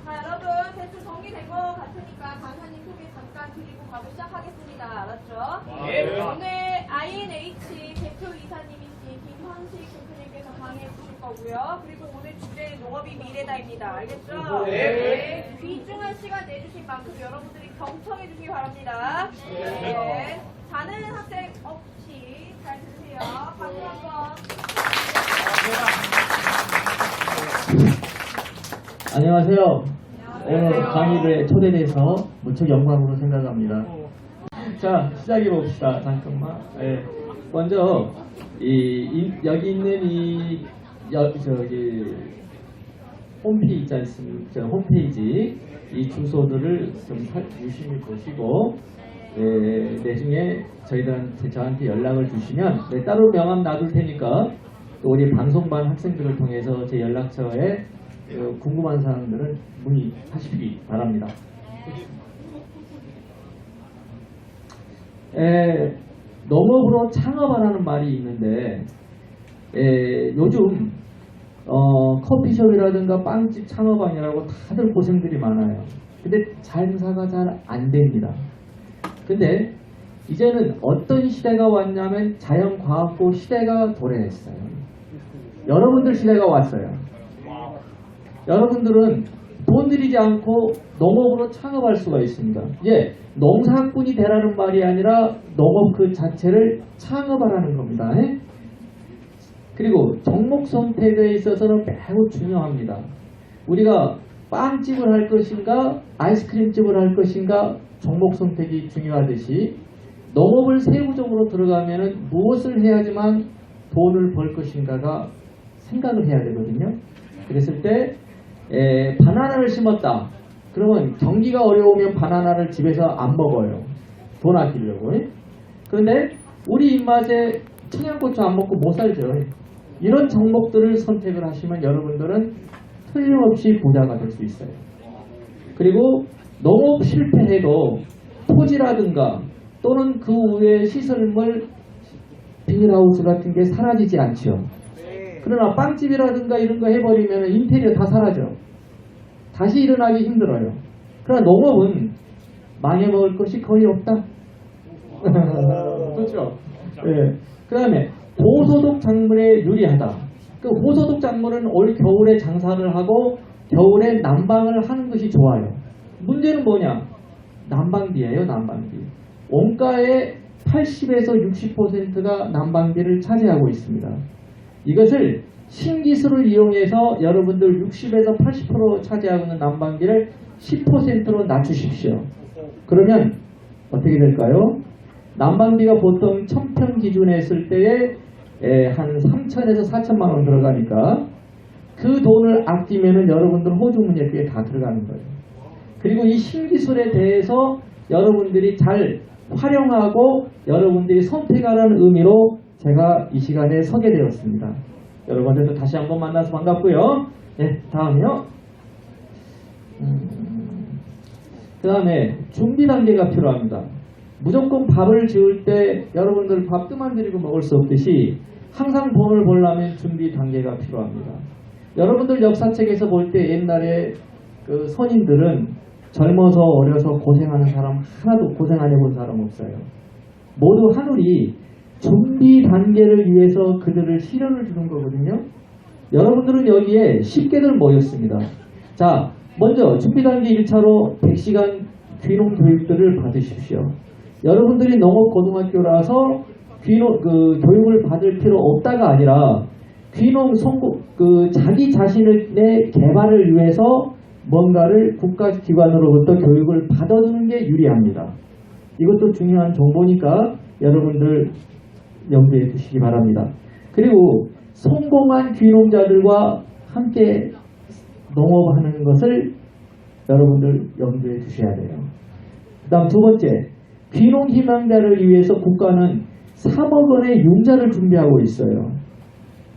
자, 여러분 대충 정리된 것 같으니까 강사님 소개 잠깐 드리고 바로 시작하겠습니다. 알았죠? 네. 오늘 INH 대표이사님이신 김현식 대표님께서 강의해 주실 거고요. 그리고 오늘 주제는 농업이 미래다입니다. 알겠죠? 네. 귀중한 시간 내주신 만큼 여러분들이 경청해 주시기 바랍니다. 네. 자는 학생 없이 잘 들으세요. 박수 한번. 안녕하세요. 오늘 강의를 초대돼서 무척 영광으로 생각합니다. 자, 시작해 봅시다. 잠깐만. 네. 먼저 여기 있는 저기 홈페이지 있지 않습니까? 홈페이지 이 주소들을 좀 유심히 보시고 나중에 저한테 연락을 주시면 따로 명함 놔둘 테니까 또 우리 방송반 학생들을 통해서 제 연락처에 궁금한 사항들은 문의하시기 바랍니다. 농업으로 창업하라는 말이 있는데 요즘 커피숍이라든가 빵집 창업하느라고 다들 고생들이 많아요. 근데 장사가 잘 안 됩니다. 근데 이제는 어떤 시대가 왔냐면 자연과학고 시대가 도래했어요. 여러분들 시대가 왔어요. 여러분들은 돈 들이지 않고 농업으로 창업할 수가 있습니다. 농사꾼이 되라는 말이 아니라 농업 그 자체를 창업하라는 겁니다. 그리고 종목 선택에 있어서는 매우 중요합니다. 우리가 빵집을 할 것인가 아이스크림집을 할 것인가 종목 선택이 중요하듯이 농업을 세부적으로 들어가면 무엇을 해야지만 돈을 벌 것인가가 생각을 해야 되거든요. 그랬을 때 바나나를 심었다. 그러면 경기가 어려우면 바나나를 집에서 안 먹어요. 돈 아끼려고. 그런데 우리 입맛에 청양고추 안 먹고 못 살죠. 이런 종목들을 선택을 하시면 여러분들은 틀림없이 부자가 될 수 있어요. 그리고 농업 실패해도 토지라든가 또는 그 위에 시설물 비닐하우스 같은 게 사라지지 않죠. 그러나 빵집이라든가 이런 거 해버리면 인테리어 다 사라져. 다시 일어나기 힘들어요. 그러나 농업은 망해먹을 것이 거의 없다. 그렇죠? 네. 그 다음에 고소득 작물에 유리하다. 그 고소득 작물은 올 겨울에 장사를 하고 겨울에 난방을 하는 것이 좋아요. 문제는 뭐냐? 난방비예요. 난방비. 원가의 80에서 60%가 난방비를 차지하고 있습니다. 이것을 신기술을 이용해서 여러분들 60에서 80% 차지하고 있는 난방비를 10%로 낮추십시오. 그러면 어떻게 될까요? 난방비가 보통 1000평 기준에 했을 때에 한 3천에서 4천만 원 들어가니까 그 돈을 아끼면은 여러분들 호주머니에 그게 다 들어가는 거예요. 그리고 이 신기술에 대해서 여러분들이 잘 활용하고 여러분들이 선택하라는 의미로 제가 이 시간에 서게 되었습니다. 여러분들도 다시 한번 만나서 반갑고요. 네, 다음이요. 그 다음에 준비 단계가 필요합니다. 무조건 밥을 지을 때 여러분들 밥 뜸만 들이고 먹을 수 없듯이 항상 돈을 벌려면 준비 단계가 필요합니다. 여러분들 역사책에서 볼 때 옛날에 그 선인들은 젊어서 어려서 고생하는 사람 하나도 고생 안 해본 사람 없어요. 모두 하늘이 준비 단계를 위해서 그들을 시련을 주는 거거든요. 여러분들은 여기에 쉽게들 모였습니다. 자, 먼저 준비 단계 1차로 100시간 귀농 교육들을 받으십시오. 여러분들이 농업고등학교라서 교육을 받을 필요 없다가 아니라 귀농 자기 자신의 개발을 위해서 뭔가를 국가기관으로부터 교육을 받아두는 게 유리합니다. 이것도 중요한 정보니까 여러분들 염두에 두시기 바랍니다. 그리고 성공한 귀농자들과 함께 농업하는 것을 여러분들 염두에 두셔야 돼요. 그 다음 두 번째, 귀농 희망자를 위해서 국가는 3억 원의 융자를 준비하고 있어요.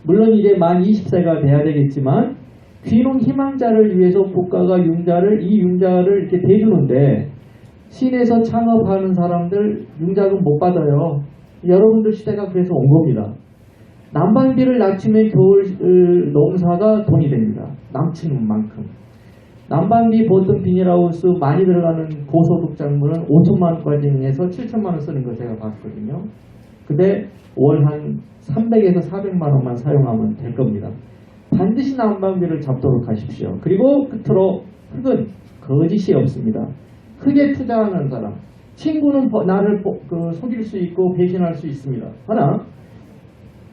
물론 이제 만 20세가 돼야 되겠지만 귀농 희망자를 위해서 국가가 이 융자를 이렇게 대주는데 시내에서 창업하는 사람들 융자금 못 받아요. 여러분들 시대가 그래서 온 겁니다. 난방비를 낮추면 겨울 농사가 돈이 됩니다. 남치는 만큼. 난방비 보통 비닐하우스 많이 들어가는 고소득 장물은 5천만 원까지 해서 7천만 원 쓰는 거 제가 봤거든요. 근데 월 한 300에서 400만 원만 사용하면 될 겁니다. 반드시 난방비를 잡도록 하십시오. 그리고 끝으로 흙은 거짓이 없습니다. 흙에 투자하는 사람, 친구는 나를 속일 수 있고 배신할 수 있습니다. 하나,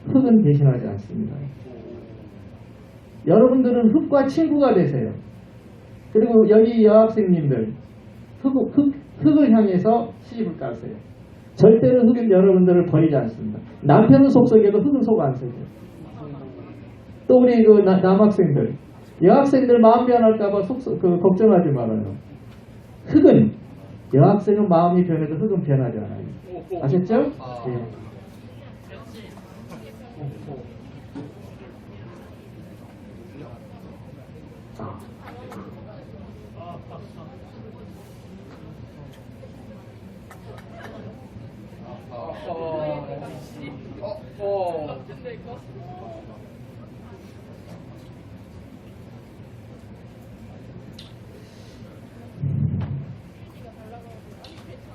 흙은 배신하지 않습니다. 여러분들은 흙과 친구가 되세요. 그리고 여기 여학생님들 흙을 향해서 시집을 가세요. 절대로 흙은 여러분들을 버리지 않습니다. 남편은 속썩여도 흙은 속 안 썩여요. 또 우리 남학생들, 여학생들 마음 변할까봐 걱정하지 말아요. 흙은 여학생은 마음이 변해도 흙은 변하지 않아요. 아셨죠? 네.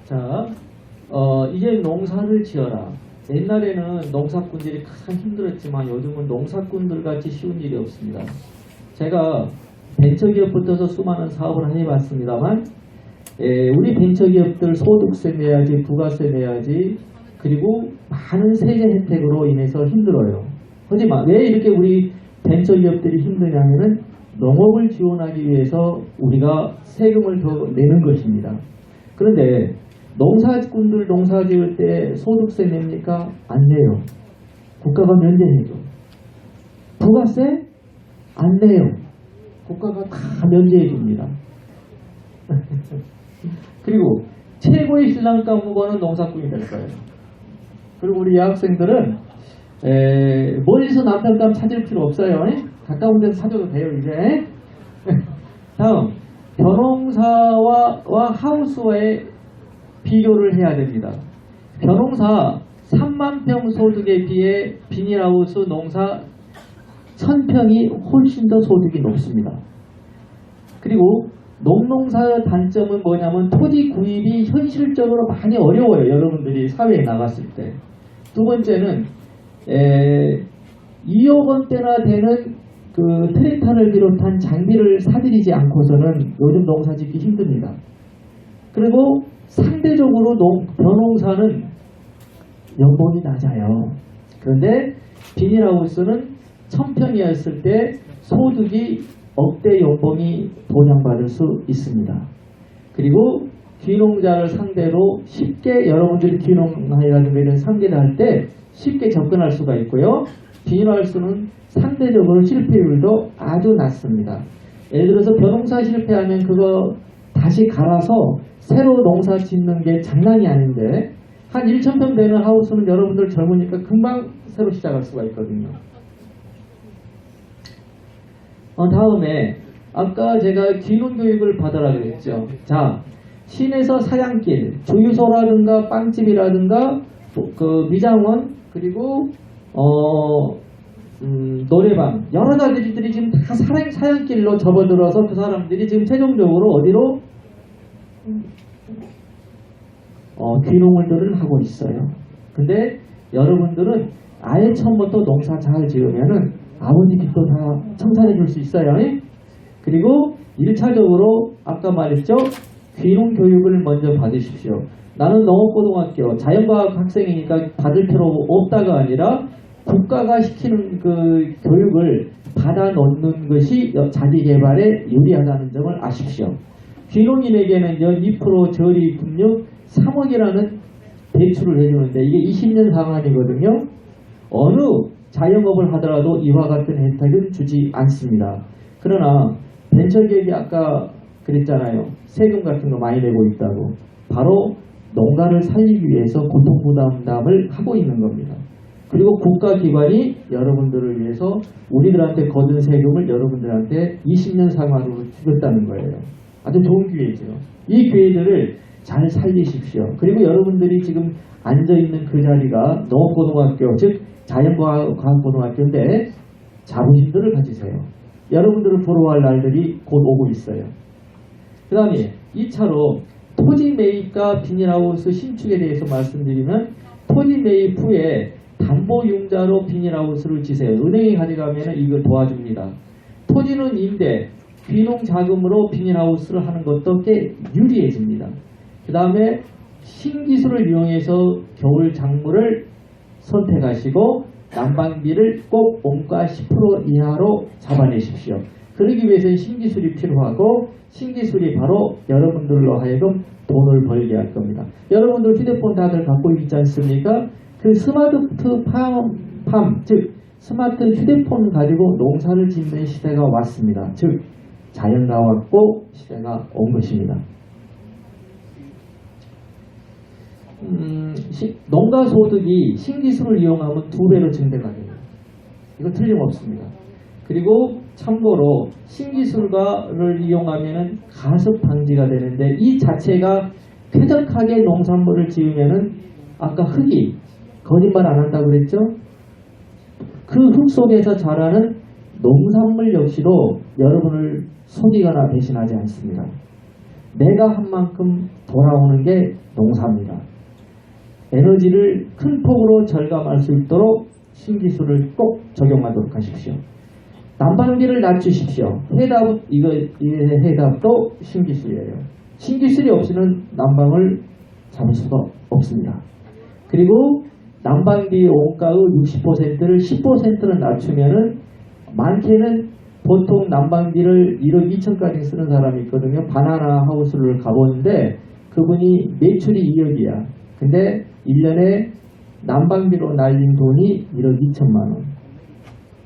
자, 이제 농사를 지어라. 옛날에는 농사꾼들이 가장 힘들었지만 요즘은 농사꾼들 같이 쉬운 일이 없습니다. 제가 벤처기업 붙어서 수많은 사업을 해봤습니다만 우리 벤처기업들 소득세 내야지, 부가세 내야지, 그리고 많은 세제 혜택으로 인해서 힘들어요. 하지만 왜 이렇게 우리 벤처기업들이 힘드냐면은 농업을 지원하기 위해서 우리가 세금을 더 내는 것입니다. 그런데 농사꾼들 농사 지을 때 소득세 냅니까? 안 내요. 국가가 면제해줘. 부가세? 안 내요. 국가가 다 면제해 줍니다. 그리고 최고의 신랑감 후보는 농사꾼이 될 거예요. 그리고 우리 여학생들은 멀리서 남편감 찾을 필요 없어요. 가까운 데서 찾아도 돼요 이제. 다음, 벼농사와 하우스와의 비교를 해야 됩니다. 벼농사 3만 평 소득에 비해 비닐하우스 농사 1000평이 훨씬 더 소득이 높습니다. 그리고 농농사의 단점은 뭐냐면 토지 구입이 현실적으로 많이 어려워요. 여러분들이 사회에 나갔을 때. 두 번째는 2억 원대나 되는 그 트랙터를 비롯한 장비를 사들이지 않고서는 요즘 농사 짓기 힘듭니다. 그리고 상대적으로 벼농사는 연봉이 낮아요. 그런데 비닐하우스는 1000평이었을 때 소득이 억대 연봉이 보장받을 수 있습니다. 그리고 귀농자를 상대로 쉽게 여러분들이 귀농이라든가 이런 상계를 할 때 쉽게 접근할 수가 있고요. 비닐하우스는 상대적으로 실패율도 아주 낮습니다. 예를 들어서 벼농사 실패하면 그거 다시 갈아서 새로 농사 짓는 게 장난이 아닌데 한 1000평 되는 하우스는 여러분들 젊으니까 금방 새로 시작할 수가 있거든요. 다음에 아까 제가 귀농교육을 받으라 그랬죠. 자, 시내에서 사냥길, 주유소라든가 빵집이라든가 그 미장원 그리고 노래방 여러 가지들이 지금 다 사냥길로 접어들어서 그 사람들이 지금 최종적으로 어디로 귀농을들을 하고 있어요. 근데 여러분들은 아예 처음부터 농사 잘 지으면은 아버지 빚도 다 청산해 줄 수 있어요. 그리고 1차적으로 아까 말했죠. 귀농 교육을 먼저 받으십시오. 나는 농업고등학교 자연과학 학생이니까 받을 필요 없다가 아니라 국가가 시키는 그 교육을 받아 놓는 것이 자기 개발에 유리하다는 점을 아십시오. 귀농인에게는 연 2% 저리금융 3억이라는 대출을 해주는데 이게 20년 상한이거든요. 어느 자영업을 하더라도 이와 같은 혜택은 주지 않습니다. 그러나 벤처기업이 아까 그랬잖아요. 세금 같은 거 많이 내고 있다고. 바로 농가를 살리기 위해서 고통부담을 하고 있는 겁니다. 그리고 국가기관이 여러분들을 위해서 우리들한테 거둔 세금을 여러분들한테 20년 상환으로 주겠다는 거예요. 아주 좋은 기회죠. 이 기회들을 잘 살리십시오. 그리고 여러분들이 지금 앉아있는 그 자리가 농업고등학교, 즉 자연과학고등학교인데 자부심들을 가지세요. 여러분들을 부러워할 날들이 곧 오고 있어요. 그 다음에 2차로 토지 매입과 비닐하우스 신축에 대해서 말씀드리면 토지 매입 후에 담보융자로 비닐하우스를 지세요. 은행에 가져가면 이거 도와줍니다. 토지는 임대, 귀농자금으로 비닐하우스를 하는 것도 꽤 유리해집니다. 그 다음에 신기술을 이용해서 겨울 작물을 선택하시고 난방비를 꼭 원가 10% 이하로 잡아내십시오. 그러기 위해서는 신기술이 필요하고 신기술이 바로 여러분들로 하여금 돈을 벌게 할 겁니다. 여러분들 휴대폰 다들 갖고 있지 않습니까? 그 스마트팜, 즉 스마트 휴대폰 가지고 농사를 짓는 시대가 왔습니다. 즉 자연가 왔고 시대가 온 것입니다. 농가 소득이 신기술을 이용하면 2배로 증대가 됩니다. 이거 틀림없습니다. 그리고 참고로 신기술을 이용하면 가습 방지가 되는데 이 자체가 쾌적하게 농산물을 지으면은 아까 흙이 거짓말 안 한다고 그랬죠? 그 흙 속에서 자라는 농산물 역시도 여러분을 속이거나 배신하지 않습니다. 내가 한 만큼 돌아오는 게 농사입니다. 에너지를 큰 폭으로 절감할 수 있도록 신기술을 꼭 적용하도록 하십시오. 난방비를 낮추십시오. 해답도 신기술이에요. 신기술이 없이는 난방을 잡을 수가 없습니다. 그리고 난방비 원가의 60%를 10%는 낮추면은 많게는 보통 난방비를 1억 2천까지 쓰는 사람이 있거든요. 바나나 하우스를 가보는데 그분이 매출이 2억이야. 근데 1년에 난방비로 날린 돈이 1억 2천만 원.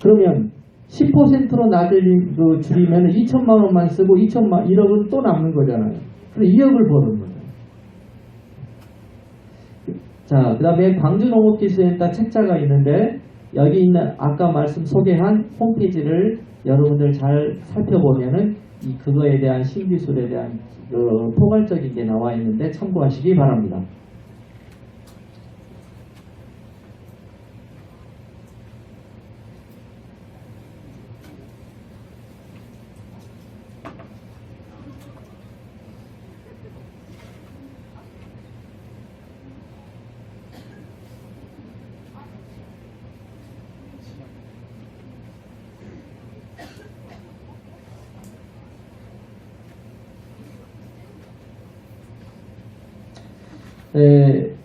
그러면 10%로 줄이면 2천만 원만 쓰고 1억은 또 남는 거잖아요. 그럼 2억을 버는 거예요. 자, 그 다음에 광주농업기술센터 책자가 있는데 여기 있는 아까 소개한 홈페이지를 여러분들 잘 살펴보면은 그거에 대한 신기술에 대한 포괄적인 게 나와 있는데 참고하시기 바랍니다.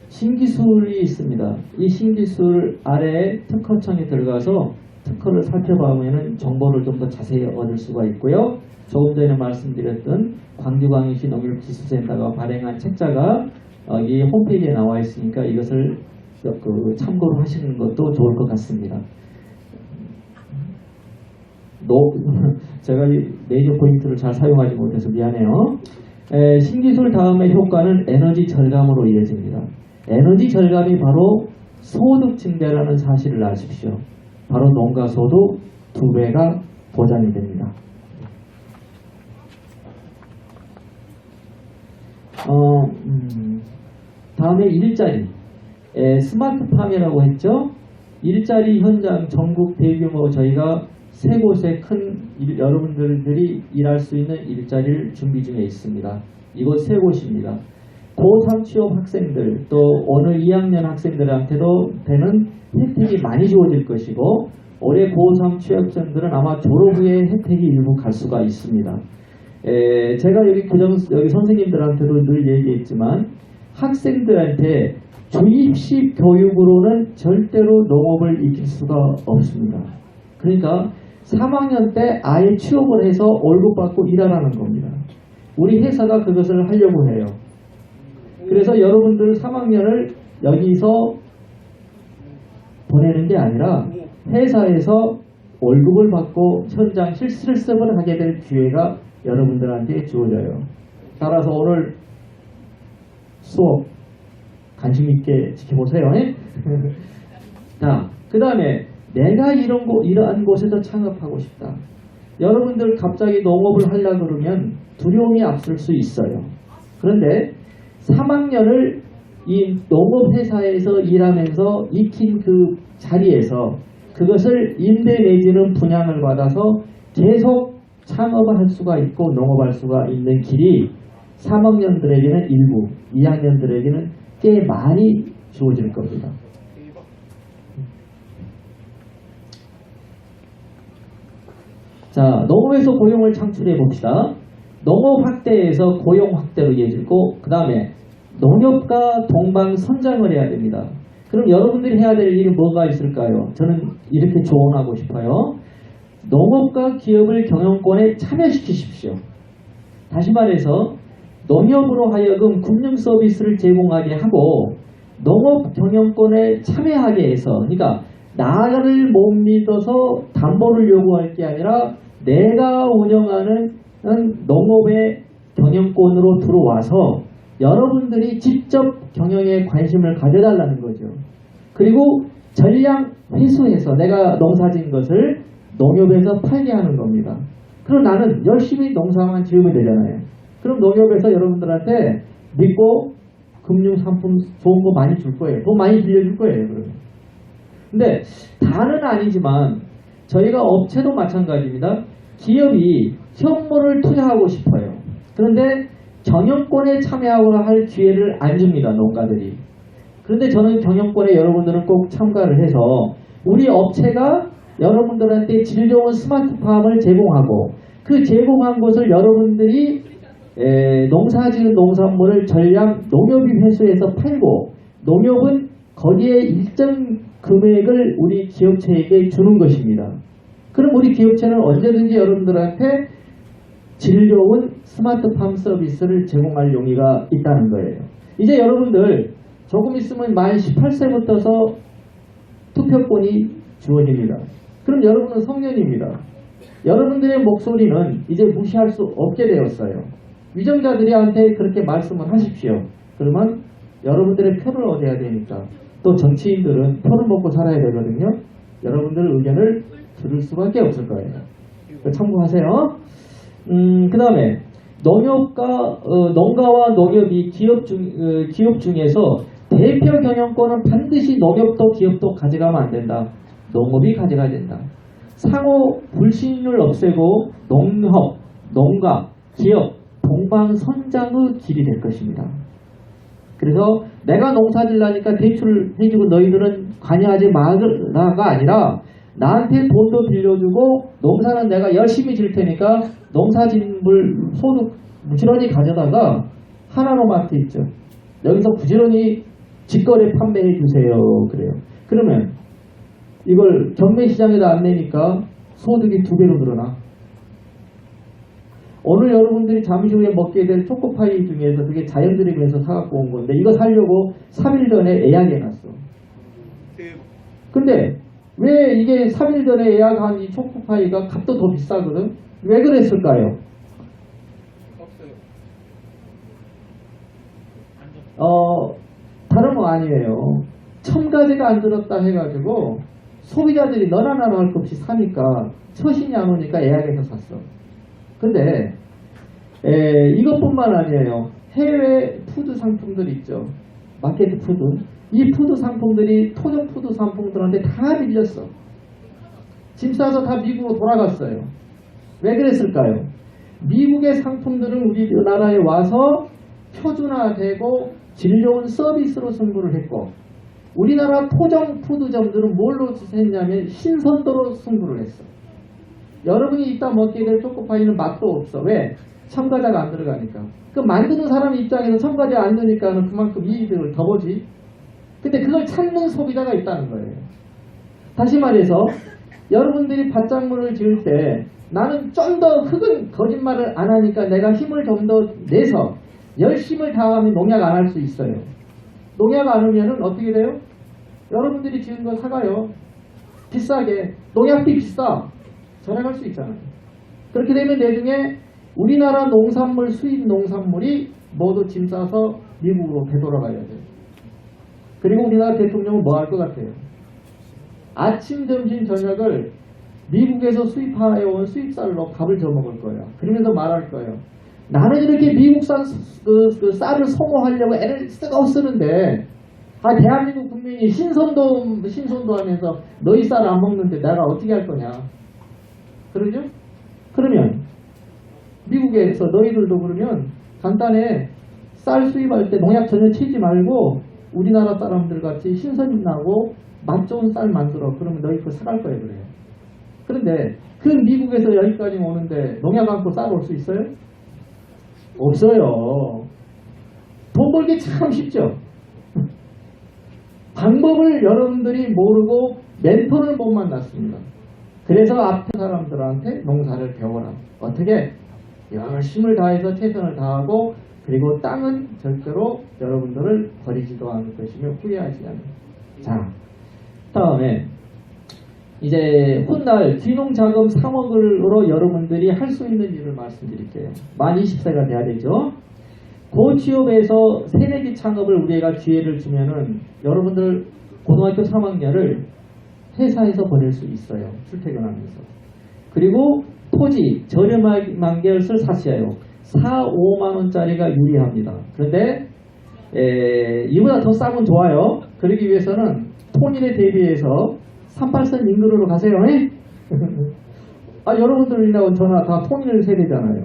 신기술이 있습니다. 이 신기술 아래에 특허청에 들어가서 특허를 살펴보면 정보를 좀 더 자세히 얻을 수가 있고요. 조금 전에 말씀드렸던 광주광역시 농협기술센터가 발행한 책자가 이 홈페이지에 나와 있으니까 이것을 참고로 하시는 것도 좋을 것 같습니다. 제가 이 메이저 포인트를 잘 사용하지 못해서 미안해요. 신기술 다음의 효과는 에너지 절감으로 이어집니다. 에너지 절감이 바로 소득 증대라는 사실을 아십시오. 바로 농가 소득 2배가 보장이 됩니다. 다음에 일자리. 스마트팜이라고 했죠. 일자리 현장 전국 대규모 저희가 3곳에 여러분들이 일할 수 있는 일자리를 준비 중에 있습니다. 이곳 3곳입니다. 고3 취업 학생들 또 어느 2학년 학생들한테도 되는 혜택이 많이 주어질 것이고 올해 고3 취업생들은 아마 졸업 후에 혜택이 일부 갈 수가 있습니다. 제가 여기 선생님들한테도 늘 얘기했지만 학생들한테 주입식 교육으로는 절대로 농업을 익힐 수가 없습니다. 그러니까 3학년 때 아예 취업을 해서 월급 받고 일하라는 겁니다. 우리 회사가 그것을 하려고 해요. 그래서 여러분들 3학년을 여기서 보내는 게 아니라 회사에서 월급을 받고 현장 실습을 하게 될 기회가 여러분들한테 주어져요. 따라서 오늘 수업 관심 있게 지켜보세요. 자, 그 다음에 내가 이러한 곳에서 창업하고 싶다. 여러분들 갑자기 농업을 하려고 그러면 두려움이 앞설 수 있어요. 그런데 3학년을 이 농업회사에서 일하면서 익힌 그 자리에서 그것을 임대 내지는 분양을 받아서 계속 창업을 할 수가 있고 농업할 수가 있는 길이 3학년들에게는 일부, 2학년들에게는 꽤 많이 주어질 겁니다. 자, 농업에서 고용을 창출해 봅시다. 농업 확대에서 고용 확대로 이어지고, 그 다음에 농협과 동방 선장을 해야 됩니다. 그럼 여러분들이 해야 될 일이 뭐가 있을까요? 저는 이렇게 조언하고 싶어요. 농업과 기업을 경영권에 참여시키십시오. 다시 말해서 농협으로 하여금 금융 서비스를 제공하게 하고 농업 경영권에 참여하게 해서, 그러니까 나를 못 믿어서 담보를 요구할 게 아니라 내가 운영하는 농업의 경영권으로 들어와서 여러분들이 직접 경영에 관심을 가져달라는 거죠. 그리고 전량 회수해서 내가 농사진 것을 농협에서 팔게 하는 겁니다. 그럼 나는 열심히 농사만 지으면 되잖아요. 그럼 농협에서 여러분들한테 믿고 금융상품 좋은 거 많이 줄 거예요. 돈 많이 빌려줄 거예요. 그러면. 근데 다는 아니지만 저희가 업체도 마찬가지입니다. 기업이 현물을 투자하고 싶어요. 그런데 경영권에 참여하고 할 기회를 안 줍니다. 농가들이. 그런데 저는 경영권에 여러분들은 꼭 참가를 해서 우리 업체가 여러분들한테 질 좋은 스마트팜을 제공하고 그 제공한 것을 여러분들이 농사지은 농산물을 전량 농협이 회수해서 팔고 농협은 거기에 일정 금액을 우리 기업체에게 주는 것입니다. 그럼 우리 기업체는 언제든지 여러분들한테 질 좋은 스마트팜 서비스를 제공할 용의가 있다는 거예요. 이제 여러분들 조금 있으면 만 18세부터서 투표권이 주어집니다. 그럼 여러분은 성년입니다. 여러분들의 목소리는 이제 무시할 수 없게 되었어요. 위정자들이한테 그렇게 말씀을 하십시오. 그러면 여러분들의 표를 얻어야 되니까. 또 정치인들은 표를 먹고 살아야 되거든요. 여러분들의 의견을 들을 수밖에 없을 거예요. 참고하세요. 그 다음에 농가와 농협이 기업 중에서 대표 경영권은 반드시 농협도 기업도 가져가면 안 된다. 농업이 가져가야 된다. 상호 불신을 없애고 농협, 농가, 기업, 동방선장의 길이 될 것입니다. 그래서 내가 농사 질라니까 대출 해주고 너희들은 관여하지 마라가 아니라 나한테 돈도 빌려주고 농사는 내가 열심히 질 테니까 농사진물 소득 부지런히 가져다가 하나로마트 있죠. 여기서 부지런히 직거래 판매해 주세요. 그래요. 그러면 이걸 경매시장에다 안 내니까 소득이 2배로 늘어나. 오늘 여러분들이 잠시 후에 먹게 될 초코파이 중에서 그게 자연드림에서 사갖고 온 건데 이거 사려고 3일 전에 예약해놨어. 근데 왜 이게 3일 전에 예약한 이 초코파이가 값도 더 비싸거든? 왜 그랬을까요? 다른 거 아니에요. 첨가제가 안 들었다 해가지고 소비자들이 너나 나나 할 것 없이 사니까 처신이 안 오니까 예약해서 샀어. 근데 이것뿐만 아니에요. 해외 푸드 상품들 있죠. 마켓 푸드. 이 푸드 상품들이 토종 푸드 상품들한테 다 밀렸어. 짐 싸서 다 미국으로 돌아갔어요. 왜 그랬을까요? 미국의 상품들은 우리나라에 와서 표준화되고 질 좋은 서비스로 승부를 했고 우리나라 토종 푸드점들은 뭘로 했냐면 신선도로 승부를 했어. 여러분이 이따 먹게 될 초코파이는 맛도 없어. 왜? 첨가자가 안 들어가니까. 그 만드는 사람 입장에서 첨가자 안 넣으니까 그만큼 이익을 더 보지. 근데 그걸 찾는 소비자가 있다는 거예요. 다시 말해서 여러분들이 밭작물을 지을 때 나는 좀 더 흙은 거짓말을 안 하니까 내가 힘을 좀 더 내서 열심을 다하면 농약 안 할 수 있어요. 농약 안 하면은 어떻게 돼요? 여러분들이 지은 거 사가요. 비싸게. 농약비 비싸. 절약할 수 있잖아요. 그렇게 되면 나중에 우리나라 농산물 수입 농산물이 모두 짐 싸서 미국으로 되돌아가야 돼요. 그리고 우리나라 대통령은 뭐 할 것 같아요? 아침, 점심, 저녁을 미국에서 수입해온 수입쌀로 밥을 저먹을 거예요. 그러면서 말할 거예요. 나는 이렇게 미국산 그 쌀을 소모하려고 애를 쓰는데 대한민국 국민이 신선도 하면서 너희 쌀 안 먹는데 내가 어떻게 할 거냐. 그러죠? 그러면 미국에서 너희들도 그러면 간단해. 쌀 수입할 때 농약 전혀 치지 말고 우리나라 사람들 같이 신선이 나고 맛 좋은 쌀 만들어. 그러면 너희 거 사갈 거예요. 그래요. 그런데 그 미국에서 여기까지 오는데 농약 안고 쌀 올 수 있어요? 없어요. 돈 벌기 참 쉽죠. 방법을 여러분들이 모르고 멘토를 못 만났습니다. 그래서 앞에 사람들한테 농사를 배워라. 어떻게? 열심을 다해서 최선을 다하고 그리고 땅은 절대로 여러분들을 버리지도 않을 것이며 후회하지 않는. 자, 다음에 이제 훗날 귀농자금 3억으로 여러분들이 할 수 있는 일을 말씀드릴게요. 만 20세가 돼야 되죠. 고취업에서 새내기 창업을 우리가 기회를 주면은 여러분들 고등학교 3학년을 회사에서 보낼 수 있어요. 출퇴근하면서. 그리고 토지 저렴한 것을 사셔요. 4, 5만 원짜리가 유리합니다. 그런데 이보다 더 싸면 좋아요. 그러기 위해서는 통일에 대비해서 38선 인근으로 가세요. 아, 여러분들이나 저나 다 통일 세대잖아요.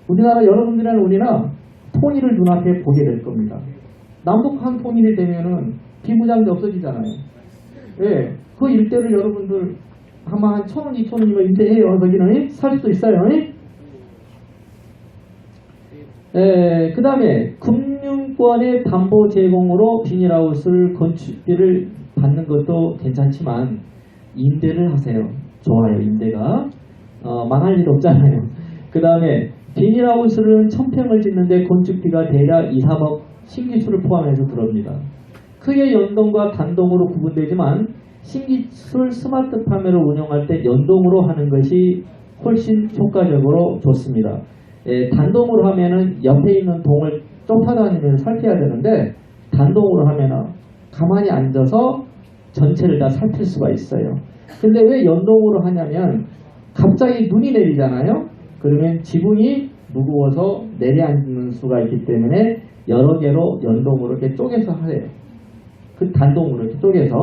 우리나라 여러분들이나 우리나 통일을 눈앞에 보게 될 겁니다. 남북한 통일이 되면은 비무장도 없어지잖아요. 예, 그 일대를 여러분들 아마 한 1,000원, 2,000원이면 임대해요. 거기는 살 수도 있어요. 그 다음에 금융권의 담보 제공으로 비닐하우스를 건축비를 받는 것도 괜찮지만 임대를 하세요. 좋아요. 임대가 망할 일 없잖아요. 그 다음에 비닐하우스는 1000평을 짓는데 건축비가 대략 2, 3억 신기술을 포함해서 들어옵니다. 크게 연동과 단동으로 구분되지만 신기술 스마트 판매를 운영할 때 연동으로 하는 것이 훨씬 효과적으로 좋습니다. 단동으로 하면은 옆에 있는 동을 쫓아다니면서 살펴야 되는데 단동으로 하면은 가만히 앉아서 전체를 다 살필 수가 있어요. 근데 왜 연동으로 하냐면 갑자기 눈이 내리잖아요. 그러면 지붕이 무거워서 내려앉는 수가 있기 때문에 여러 개로 연동으로 이렇게 쪼개서 하래요. 그 단동으로 이렇게 쪼개서.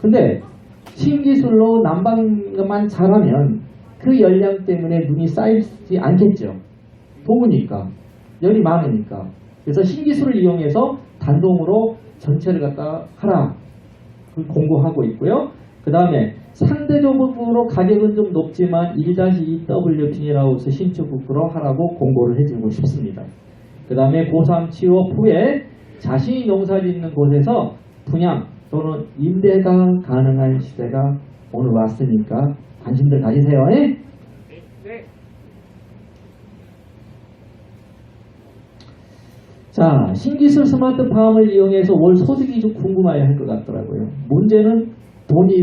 근데 신기술로 난방만 잘하면 그 열량 때문에 눈이 쌓이지 않겠죠. 더우니까. 열이 많으니까. 그래서 신기술을 이용해서 단동으로 전체를 갖다 하라. 공고하고 있고요. 그 다음에 상대적으로 가격은 좀 높지만 1-2W 비닐하우스 신축국으로 하라고 공고를 해주고 싶습니다. 그 다음에 고3 취업 후에 자신이 농사 짓는 곳에서 분양 또는 임대가 가능한 시대가 오늘 왔으니까 관심들 가지세요. 네. 자, 신기술 스마트팜을 이용해서 월 소득이 좀 궁금해야 할 것 같더라고요. 문제는 돈이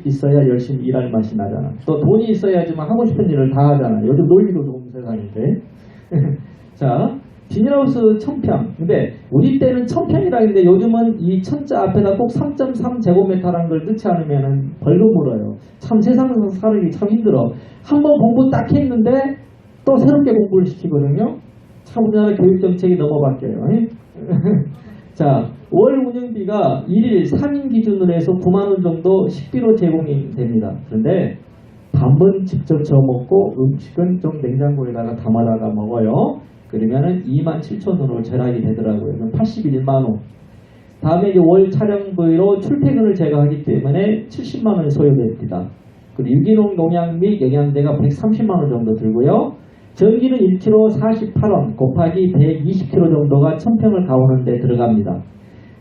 있어야 열심히 일할 맛이 나잖아. 또 돈이 있어야지만 하고 싶은 일을 다 하잖아. 요즘 놀기도 좋은 세상인데. 자, 비닐하우스 1000평. 근데 우리 때는 1000평이라 했는데 요즘은 이 1000자 앞에다 꼭 3.3제곱미터라는 걸 넣지 않으면 벌금 물어요. 참 세상에서 살기 참 힘들어. 한번 공부 딱 했는데 또 새롭게 공부를 시키거든요. 참 우리나라 교육정책이 너무 바뀌어요. 자, 월 운영비가 1일 3인 기준으로 해서 9만원 정도 식비로 제공이 됩니다. 그런데 밥은 직접 저 먹고 음식은 좀 냉장고에다가 담아다가 먹어요. 그러면은 27,000원으로 절약이 되더라고요. 81만원. 다음에 이제 월 촬영비로 출퇴근을 제가 하기 때문에 70만원이 소요됩니다. 그리고 유기농 농약 및 영양제가 130만원 정도 들고요. 전기는 1kg 48원 곱하기 120kg 정도가 1000평을 가오는 데 들어갑니다.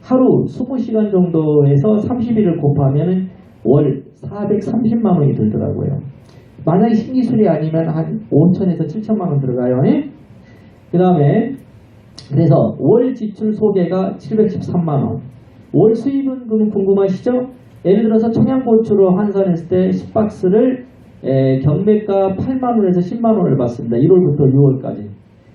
하루 20시간 정도에서 30일을 곱하면 월 430만원이 들더라고요. 만약에 신기술이 아니면 한 5천에서 7천만원 들어가요. 그 다음에 그래서 월 지출 소개가 713만원. 월 수입은 궁금하시죠? 예를 들어서 청양고추로 환산했을 때 10박스를 경매가 8만원에서 10만원을 받습니다. 1월부터 6월까지.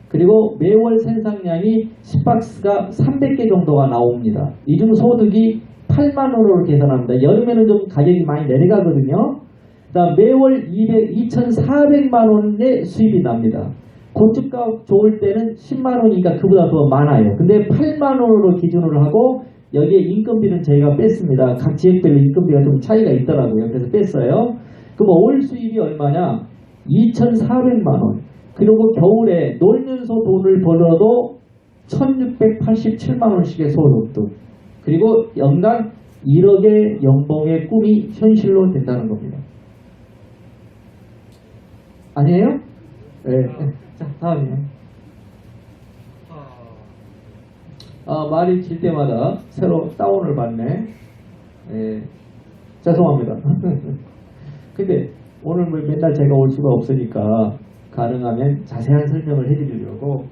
그리고 매월 생산량이 10박스가 300개 정도가 나옵니다. 이 중 소득이 8만원으로 계산합니다. 여름에는 좀 가격이 많이 내려가거든요. 그다음 매월 2,400만원의 수입이 납니다. 고추가 좋을 때는 10만원이니까 그보다 더 많아요. 근데 8만원으로 기준으로 하고 여기에 인건비는 저희가 뺐습니다. 각 지역별로 인건비가 좀 차이가 있더라고요. 그래서 뺐어요. 그럼 월 수입이 얼마냐? 2,400만 원. 그리고 겨울에 놀면서 돈을 벌어도 1,687만 원씩의 소득. 그리고 연간 1억의 연봉의 꿈이 현실로 된다는 겁니다. 아니에요? 네. 자, 다음이요. 말이 길 때마다 새로 다운을 받네. 죄송합니다. 근데 오늘 뭐 맨날 제가 올 수가 없으니까 가능하면 자세한 설명을 해드리려고.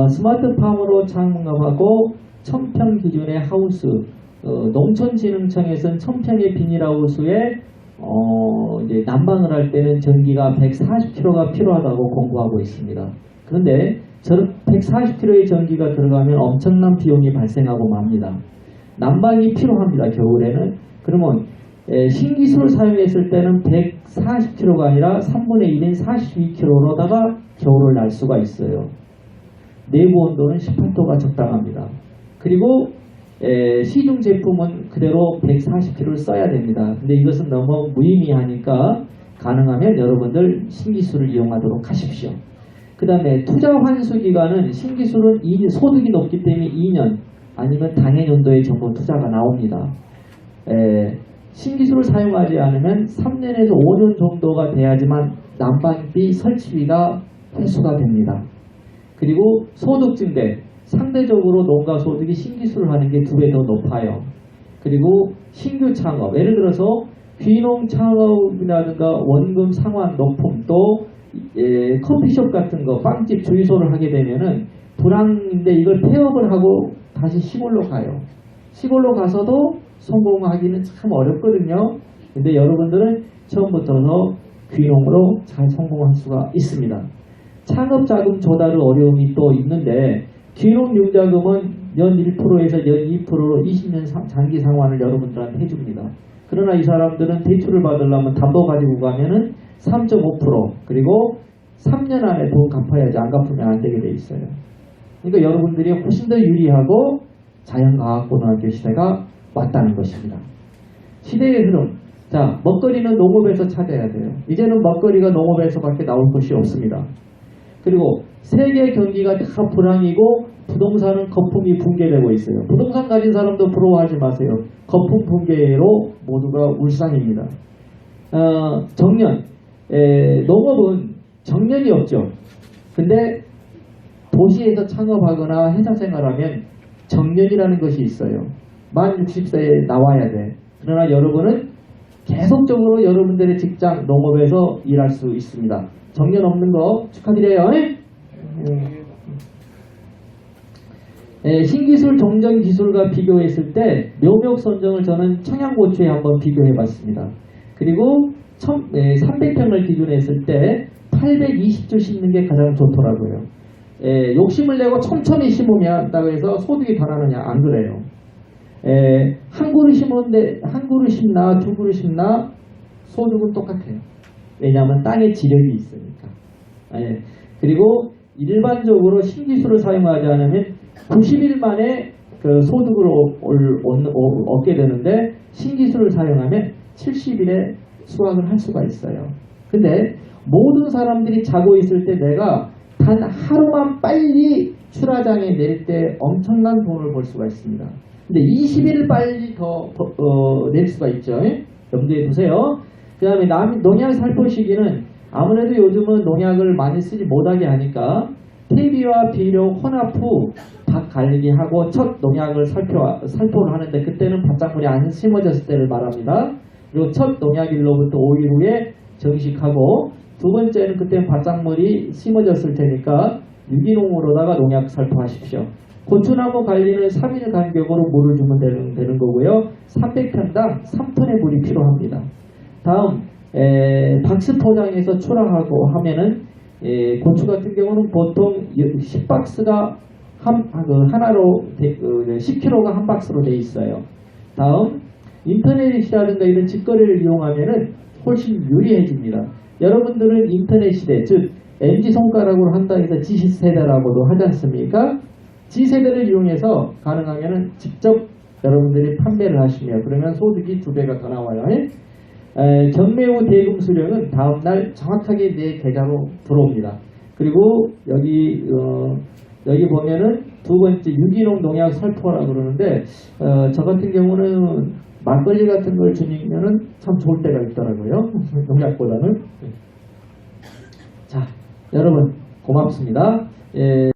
스마트팜으로 창업하고 1000평 기준의 하우스, 농촌진흥청에서는 1000평의 비닐하우스에 이제 난방을 할 때는 전기가 140kW가 필요하다고 공고하고 있습니다. 그런데 저런 140kW의 전기가 들어가면 엄청난 비용이 발생하고 맙니다. 난방이 필요합니다. 겨울에는. 그러면 신기술을 사용했을 때는 140kW가 아니라 3분의 1인 42kW로다가 겨울을 날 수가 있어요. 내부 온도는 18도가 적당합니다. 그리고 시중 제품은 그대로 140kW를 써야 됩니다. 근데 이것은 너무 무의미하니까 가능하면 여러분들 신기술을 이용하도록 하십시오. 그 다음에 투자 환수 기간은 신기술은 소득이 높기 때문에 2년 아니면 당해년도에 전부 투자가 나옵니다. 신기술을 사용하지 않으면 3년에서 5년 정도가 돼야지만 난방비 설치비가 회수가 됩니다. 그리고 소득 증대, 상대적으로 농가 소득이 신기술을 하는 게 2배 더 높아요. 그리고 신규 창업, 예를 들어서 귀농 창업이라든가 원금 상환 높음, 또 커피숍 같은 거, 빵집 주유소를 하게 되면은 불황인데 이걸 폐업을 하고 다시 시골로 가요. 시골로 가서도 성공하기는 참 어렵거든요. 근데 여러분들은 처음부터 귀농으로 잘 성공할 수가 있습니다. 창업자금 조달의 어려움이 또 있는데 귀농융자금은 연 1%에서 연 2%로 20년 장기 상환을 여러분들한테 해줍니다. 그러나 이 사람들은 대출을 받으려면 담보 가지고 가면은 3.5% 그리고 3년 안에 돈 갚아야지 안 갚으면 안 되게 돼 있어요. 그러니까 여러분들이 훨씬 더 유리하고 자연과학고등학교 시대가 왔다는 것입니다. 시대의 흐름. 자, 먹거리는 농업에서 찾아야 돼요. 이제는 먹거리가 농업에서밖에 나올 것이 없습니다. 그리고 세계 경기가 다 불황이고 부동산은 거품이 붕괴되고 있어요. 부동산 가진 사람도 부러워하지 마세요. 거품 붕괴로 모두가 울상입니다. 정년. 농업은 정년이 없죠. 근데 도시에서 창업하거나 회사 생활하면 정년이라는 것이 있어요. 만 60세에 나와야 돼. 그러나 여러분은 계속적으로 여러분들의 직장 농업에서 일할 수 있습니다. 정년 없는 거 축하드려요. 신기술 정전기술과 비교했을 때 묘목 선정을 저는 청양고추에 한번 비교해 봤습니다. 그리고 300평을 기준으로 했을 때 820주 심는 게 가장 좋더라고요. 욕심을 내고 촘촘히 심으면 따고 해서 소득이 더 나느냐, 안 그래요. 한 그루 심었는데 한 그루 심나 두 그루 심나 소득은 똑같아요. 왜냐하면 땅에 지력이 있으니까. 그리고 일반적으로 신기술을 사용하지 않으면 90일 만에 그 소득을 얻게 되는데 신기술을 사용하면 70일에 수확을 할 수가 있어요. 근데 모든 사람들이 자고 있을 때 내가 단 하루만 빨리 출하장에 낼 때 엄청난 돈을 벌 수가 있습니다. 근데 20일 빨리 더 낼 수가 있죠. 염두에 두세요. 그 다음에 농약 살포 시기는 아무래도 요즘은 농약을 많이 쓰지 못하게 하니까 퇴비와 비료 혼합 후 밭 갈리기 하고 첫 농약을 살포를 하는데 그때는 밭작물이 안 심어졌을 때를 말합니다. 그리고 첫 농약일로부터 5일 후에 정식하고 두 번째는 그때는 밭작물이 심어졌을 테니까 유기농으로다가 농약 살포하십시오. 고추나무 관리는 3일 간격으로 물을 주면 되는 거고요. 300평당 3톤의 물이 필요합니다. 다음 박스 포장해서 출하하고 하면은 고추 같은 경우는 보통 10박스가 하나로 10kg가 한 박스로 돼 있어요. 다음 인터넷이라든가 이런 직거래를 이용하면은 훨씬 유리해집니다. 여러분들은 인터넷 시대, 즉 MZ손가락으로 한다 해서 G세대라고도 하지 않습니까? G세대를 이용해서 가능하면 직접 여러분들이 판매를 하시면 그러면 소득이 2배가 더 나와요. 경매 후 대금 수령은 다음날 정확하게 내 계좌로 들어옵니다. 그리고 여기 보면은 두 번째 유기농 농약 살포라 그러는데 저 같은 경우는 막걸리 같은 걸 주면은 참 좋을 때가 있더라고요. 농약보다는. 자, 여러분 고맙습니다.